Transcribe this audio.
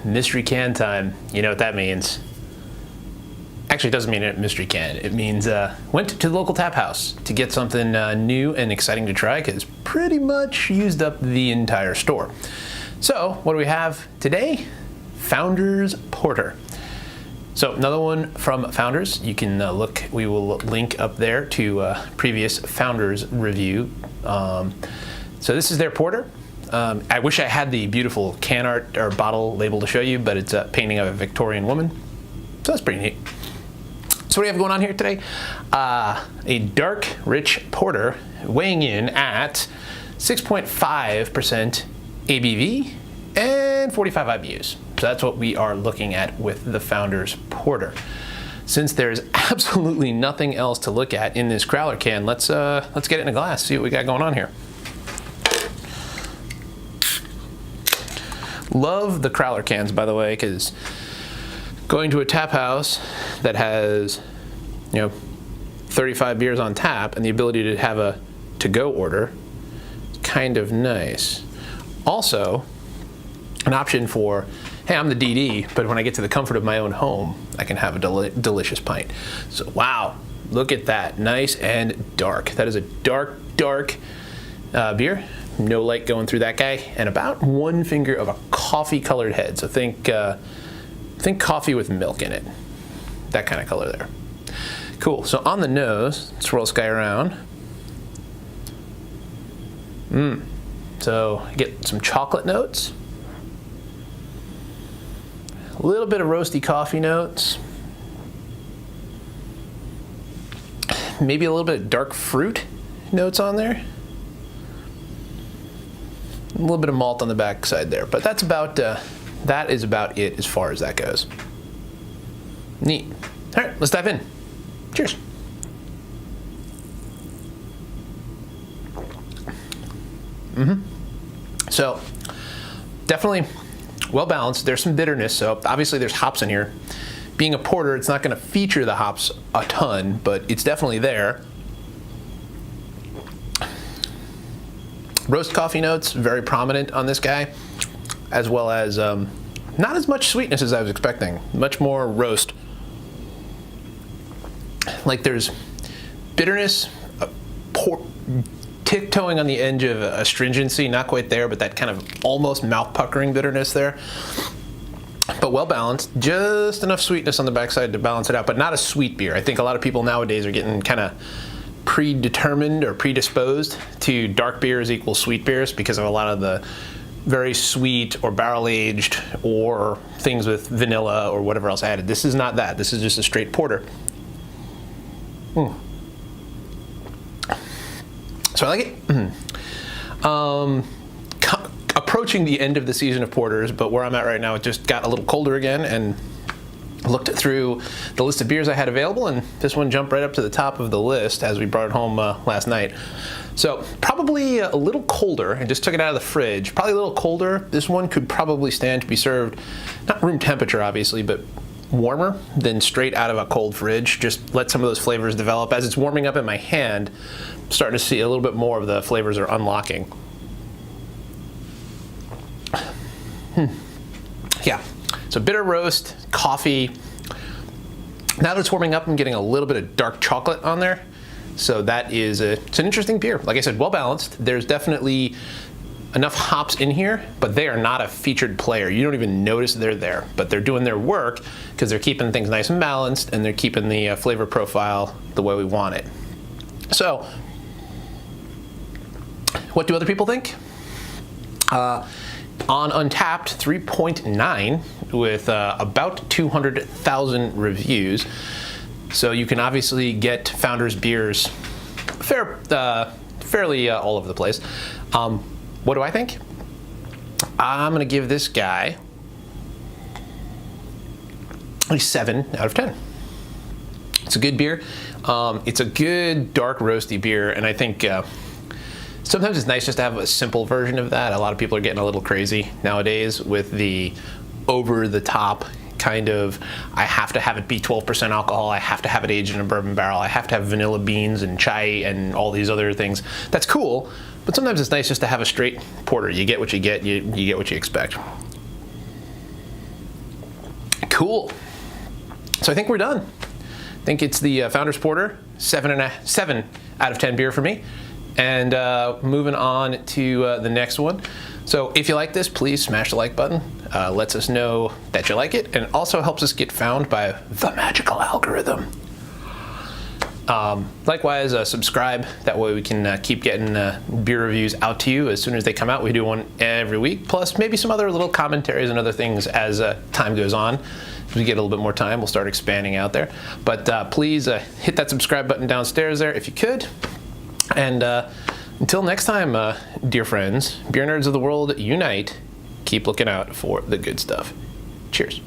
mystery can time. You know what that means. Actually, it doesn't mean a mystery can. It means went to the local tap house to get something new and exciting to try, because pretty much used up the entire store. So what do we have today? Founders Porter. So another one from Founders. You can look, we will link up there to previous Founders review. So this is their porter. I wish I had the beautiful can art or bottle label to show you, but it's a painting of a Victorian woman. So that's pretty neat. So what do we have going on here today? A dark, rich porter weighing in at 6.5% ABV and 45 IBUs. So that's what we are looking at with the Founders Porter. Since there's absolutely nothing else to look at in this growler can, let's get it in a glass, see what we got going on here. Love the growler cans, by the way, because going to a tap house that has, 35 beers on tap and the ability to have a to-go order, kind of nice. Also, an option for, hey, I'm the DD, but when I get to the comfort of my own home, I can have a delicious pint. So, wow, look at that, nice and dark. That is a dark beer. No light going through that guy, and about 1 finger of a coffee-colored head. So think coffee with milk in it. That kind of color there. Cool. So on the nose, swirl this guy around. So get some chocolate notes. A little bit of roasty coffee notes. Maybe a little bit of dark fruit notes on there. A little bit of malt on the back side there, but that's about that is about it as far as that goes. Neat. All right, let's dive in. Cheers. So definitely well balanced. There's some bitterness, so obviously there's hops in here. Being a porter, it's not going to feature the hops a ton, but it's definitely there. Roast coffee notes, very prominent on this guy, as well as not as much sweetness as I was expecting. Much more roast. Like there's bitterness, tiptoeing on the edge of astringency, not quite there, but that kind of almost mouth puckering bitterness there. But well balanced, just enough sweetness on the backside to balance it out, but not a sweet beer. I think a lot of people nowadays are getting kind of predetermined or predisposed to dark beers equal sweet beers because of a lot of the very sweet or barrel aged or things with vanilla or whatever else added. This is not that. This is just a straight porter. So I like it. Approaching the end of the season of porters, but where I'm at right now, it just got a little colder again, and looked through the list of beers I had available, and this one jumped right up to the top of the list as we brought it home last night. So probably a little colder. I just took it out of the fridge. Probably a little colder. This one could probably stand to be served, not room temperature obviously, but warmer than straight out of a cold fridge. Just let some of those flavors develop. As it's warming up in my hand, I'm starting to see a little bit more of the flavors are unlocking. Yeah, so bitter roast, coffee. Now that it's warming up, I'm getting a little bit of dark chocolate on there. So that is it's an interesting beer. Like I said, well balanced. There's definitely enough hops in here, but they are not a featured player. You don't even notice they're there, but they're doing their work because they're keeping things nice and balanced, and they're keeping the flavor profile the way we want it. So, what do other people think? On Untapped, 3.9 with about 200,000 reviews. So you can obviously get Founders beers fairly all over the place. What do I think? I'm going to give this guy a 7 out of 10. It's a good beer. It's a good dark roasty beer, and I think sometimes it's nice just to have a simple version of that. A lot of people are getting a little crazy nowadays with the over-the-top kind of, I have to have it be 12% alcohol, I have to have it aged in a bourbon barrel, I have to have vanilla beans and chai and all these other things. That's cool, but sometimes it's nice just to have a straight porter. You get what you get, you get what you expect. Cool. So I think we're done. I think it's the Founders Porter, 7 out of 10 beer for me. And moving on to the next one. So if you like this, please smash the like button. Lets us know that you like it, and also helps us get found by the magical algorithm. Likewise, subscribe. That way we can keep getting beer reviews out to you as soon as they come out. We do one every week, plus maybe some other little commentaries and other things as time goes on. As we get a little bit more time, we'll start expanding out there. But please hit that subscribe button downstairs there if you could. And until next time, dear friends, beer nerds of the world, unite. Keep looking out for the good stuff. Cheers.